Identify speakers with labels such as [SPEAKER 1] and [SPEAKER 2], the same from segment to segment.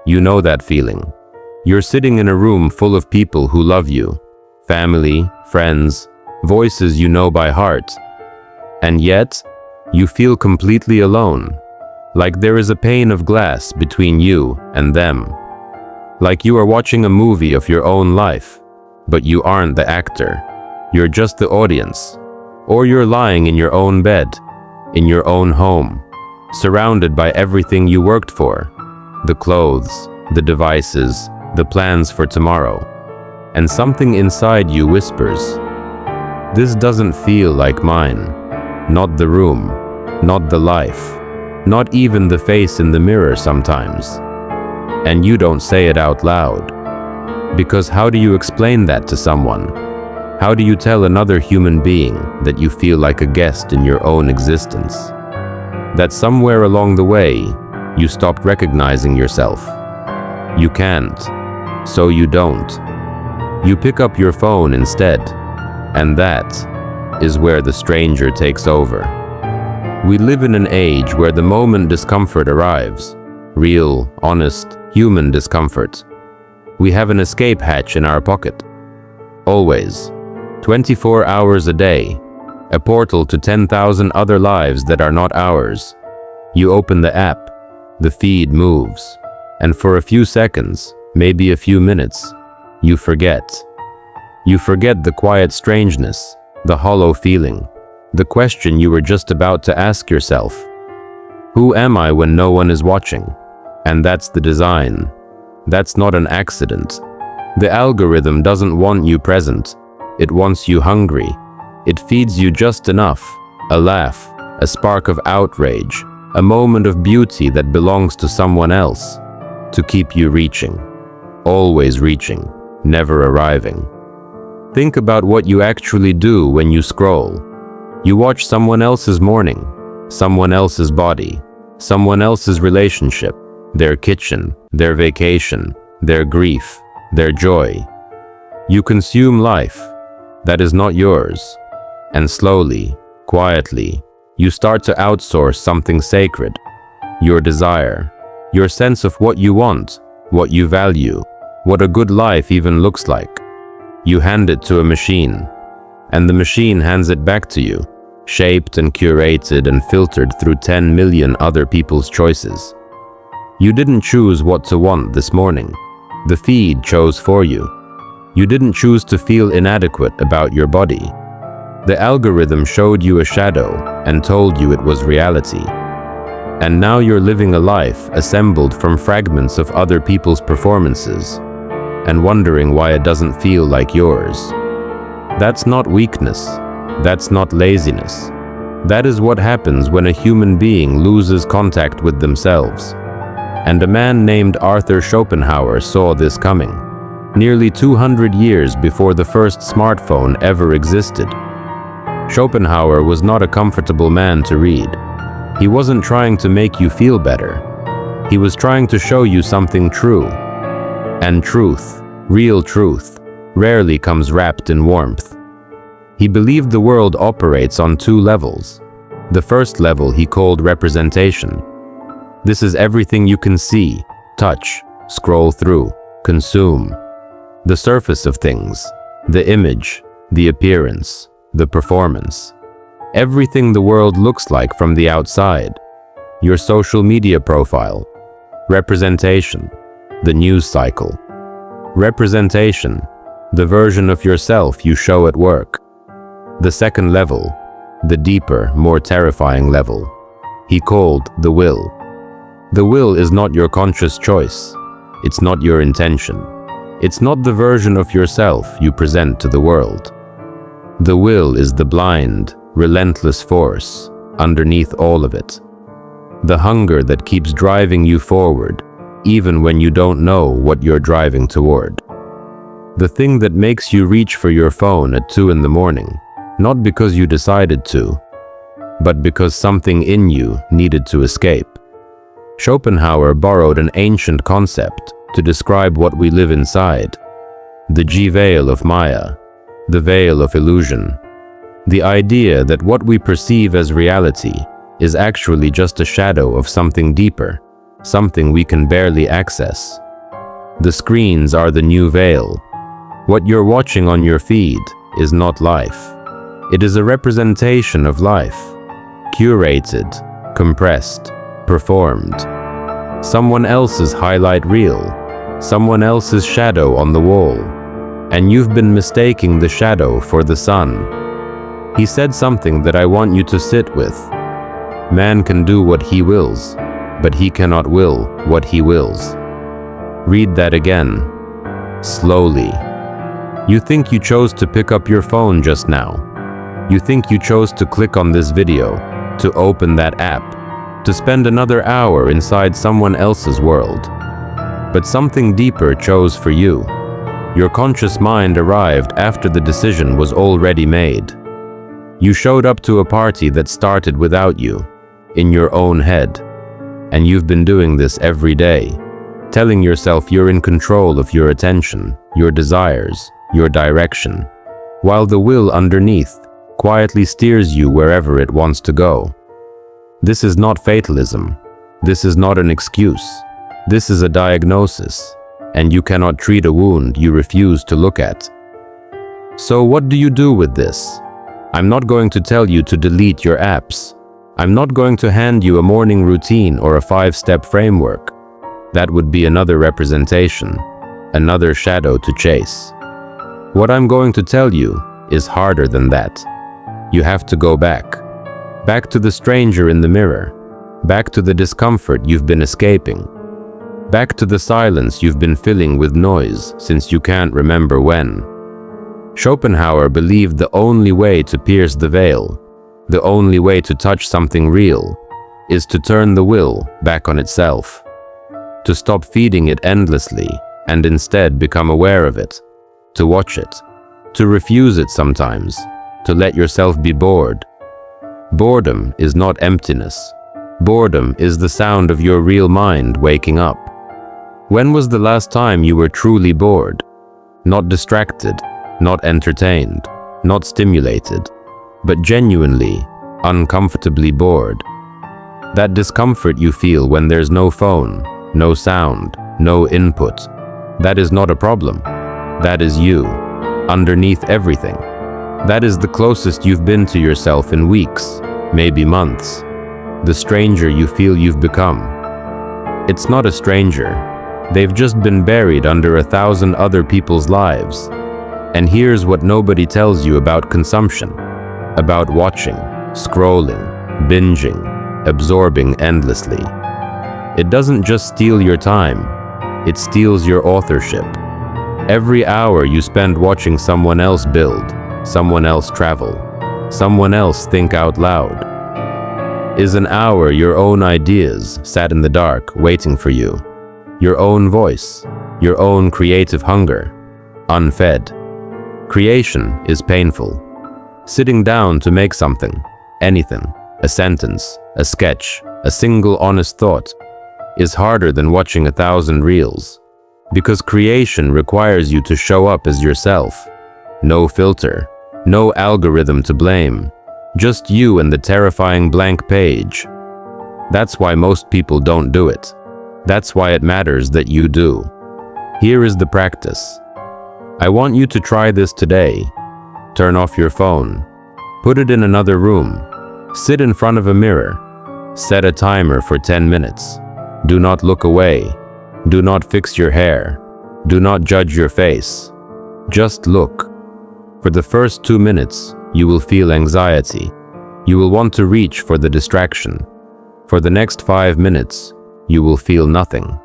[SPEAKER 1] You know that feeling. You're sitting in a room full of people who love you, family, friends, voices you know by heart. And yet, you feel completely alone, like there is a pane of glass between you and them. Like you are watching a movie of your own life, but you aren't the actor. You're just the audience. Or you're lying in your own bed, in your own home, surrounded by everything you worked for, the clothes, the devices, the plans for tomorrow. And something inside you whispers, "This doesn't feel like mine." Not the room, not the life, not even the face in the mirror sometimes. And you don't say it out loud. Because how do you explain that to someone? How do you tell another human being that you feel like a guest in your own existence? That somewhere along the way, you stopped recognizing yourself. You can't, so you don't. You pick up your phone instead, and that is where the stranger takes over. We live in an age where the moment discomfort arrives, real, honest, human discomfort, we have an escape hatch in our pocket. Always, 24 hours a day, a portal to 10,000 other lives that are not ours. You open the app, the feed moves, and for a few seconds, maybe a few minutes, you forget. You forget the quiet strangeness, the hollow feeling, the question you were just about to ask yourself. Who am I when no one is watching? And that's the design. That's not an accident. The algorithm doesn't want you present. It wants you hungry. It feeds you just enough, a laugh, a spark of outrage, a moment of beauty that belongs to someone else, to keep you reaching. Always reaching, never arriving. Think about what you actually do when you scroll. You watch someone else's morning, someone else's body, someone else's relationship, their kitchen, their vacation, their grief, their joy. You consume life that is not yours, and slowly, quietly, you start to outsource something sacred, your desire, your sense of what you want, what you value, what a good life even looks like. You hand it to a machine, and the machine hands it back to you, shaped and curated and filtered through 10 million other people's choices. You didn't choose what to want this morning. The feed chose for you. You didn't choose to feel inadequate about your body. The algorithm showed you a shadow and told you it was reality. And now you're living a life assembled from fragments of other people's performances, and wondering why it doesn't feel like yours. That's not weakness. That's not laziness. That is what happens when a human being loses contact with themselves. And a man named Arthur Schopenhauer saw this coming, nearly 200 years before the first smartphone ever existed. Schopenhauer was not a comfortable man to read. He wasn't trying to make you feel better. He was trying to show you something true. And truth, real truth, rarely comes wrapped in warmth. He believed the world operates on two levels. The first level he called representation. This is everything you can see, touch, scroll through, consume. The surface of things, the image, the appearance, the performance. Everything the world looks like from the outside. Your social media profile. Representation, the news cycle. Representation, the version of yourself you show at work. The second level, the deeper, more terrifying level, he called the will. The will is not your conscious choice. It's not your intention. It's not the version of yourself you present to the world. The will is the blind, relentless force underneath all of it. The hunger that keeps driving you forward, even when you don't know what you're driving toward. The thing that makes you reach for your phone at 2 in the morning, not because you decided to, but because something in you needed to escape. Schopenhauer borrowed an ancient concept to describe what we live inside. The G-veil of Maya, the veil of illusion. The idea that what we perceive as reality is actually just a shadow of something deeper, something we can barely access. The screens are the new veil. What you're watching on your feed is not life. It is a representation of life, curated, compressed, performed. Someone else's highlight reel, someone else's shadow on the wall, and you've been mistaking the shadow for the sun. He said something that I want you to sit with. Man can do what he wills, but he cannot will what he wills. Read that again, slowly. You think you chose to pick up your phone just now. You think you chose to click on this video, to open that app, to spend another hour inside someone else's world. But something deeper chose for you. Your conscious mind arrived after the decision was already made. You showed up to a party that started without you, in your own head. And you've been doing this every day, telling yourself you're in control of your attention, your desires, your direction, while the will underneath quietly steers you wherever it wants to go. This is not fatalism. This is not an excuse. This is a diagnosis, and you cannot treat a wound you refuse to look at. So what do you do with this? I'm not going to tell you to delete your apps. I'm not going to hand you a morning routine or a 5-step framework. That would be another representation, another shadow to chase. What I'm going to tell you is harder than that. You have to go back. Back to the stranger in the mirror. Back to the discomfort you've been escaping. Back to the silence you've been filling with noise since you can't remember when. Schopenhauer believed the only way to pierce the veil, the only way to touch something real, is to turn the will back on itself. To stop feeding it endlessly and instead become aware of it. To watch it. To refuse it sometimes. To let yourself be bored. Boredom is not emptiness. Boredom is the sound of your real mind waking up. When was the last time you were truly bored? Not distracted, not entertained, not stimulated, but genuinely, uncomfortably bored. That discomfort you feel when there's no phone, no sound, no input, that is not a problem. That is you, underneath everything. That is the closest you've been to yourself in weeks, maybe months. The stranger you feel you've become. It's not a stranger. They've just been buried under 1,000 other people's lives. And here's what nobody tells you about consumption, about watching, scrolling, binging, absorbing endlessly. It doesn't just steal your time, it steals your authorship. Every hour you spend watching someone else build, someone else travel, someone else think out loud, is an hour your own ideas sat in the dark waiting for you. Your own voice, your own creative hunger, unfed. Creation is painful. Sitting down to make something, anything, a sentence, a sketch, a single honest thought, is harder than watching 1,000 reels. Because creation requires you to show up as yourself. No filter, no algorithm to blame, just you and the terrifying blank page. That's why most people don't do it. That's why it matters that you do. Here is the practice. I want you to try this today. Turn off your phone. Put it in another room. Sit in front of a mirror. Set a timer for 10 minutes. Do not look away. Do not fix your hair. Do not judge your face. Just look. For the first 2 minutes, you will feel anxiety. You will want to reach for the distraction. For the next 5 minutes, you will feel nothing.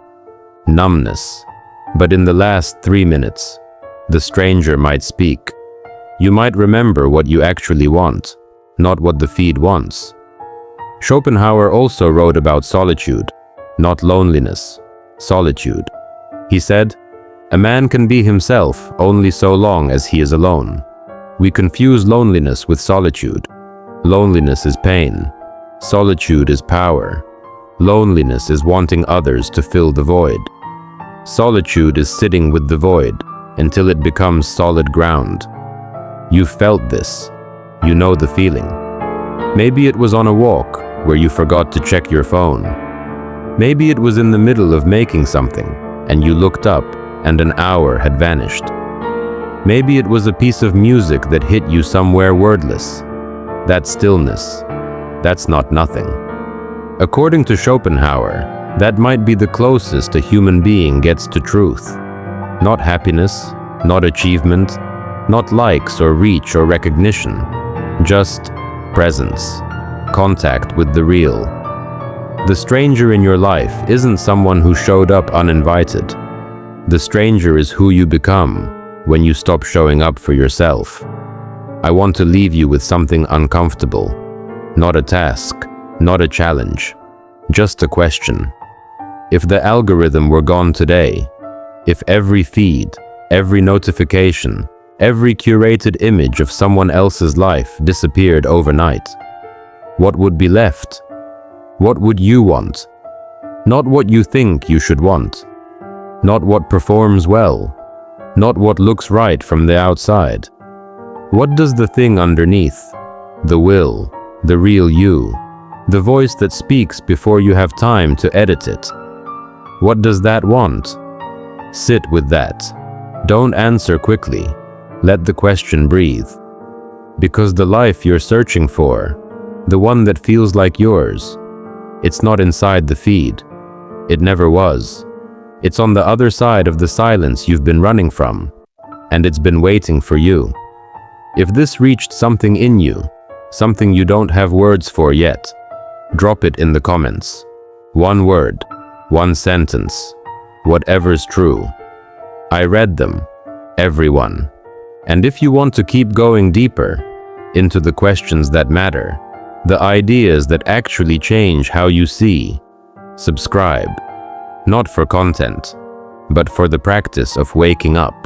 [SPEAKER 1] Numbness. But in the last 3 minutes, the stranger might speak. You might remember what you actually want, not what the feed wants. Schopenhauer also wrote about solitude, not loneliness, solitude. He said, "A man can be himself only so long as he is alone." We confuse loneliness with solitude. Loneliness is pain. Solitude is power. Loneliness is wanting others to fill the void. Solitude is sitting with the void until it becomes solid ground. You felt this. You know the feeling. Maybe it was on a walk where you forgot to check your phone. Maybe it was in the middle of making something, and you looked up, and an hour had vanished. Maybe it was a piece of music that hit you somewhere wordless. That stillness, that's not nothing. According to Schopenhauer, that might be the closest a human being gets to truth. Not happiness, not achievement, not likes or reach or recognition, just presence, contact with the real. The stranger in your life isn't someone who showed up uninvited. The stranger is who you become when you stop showing up for yourself. I want to leave you with something uncomfortable. Not a task, not a challenge, just a question. If the algorithm were gone today, if every feed, every notification, every curated image of someone else's life disappeared overnight, what would be left? What would you want? Not what you think you should want. Not what performs well. Not what looks right from the outside. What does the thing underneath, the will, the real you, the voice that speaks before you have time to edit it, what does that want? Sit with that. Don't answer quickly. Let the question breathe. Because the life you're searching for, the one that feels like yours, it's not inside the feed. It never was. It's on the other side of the silence you've been running from, and it's been waiting for you. If this reached something in you, something you don't have words for yet, drop it in the comments. One word, one sentence, whatever's true. I read them, everyone. And if you want to keep going deeper into the questions that matter, the ideas that actually change how you see, subscribe. Not for content, but for the practice of waking up.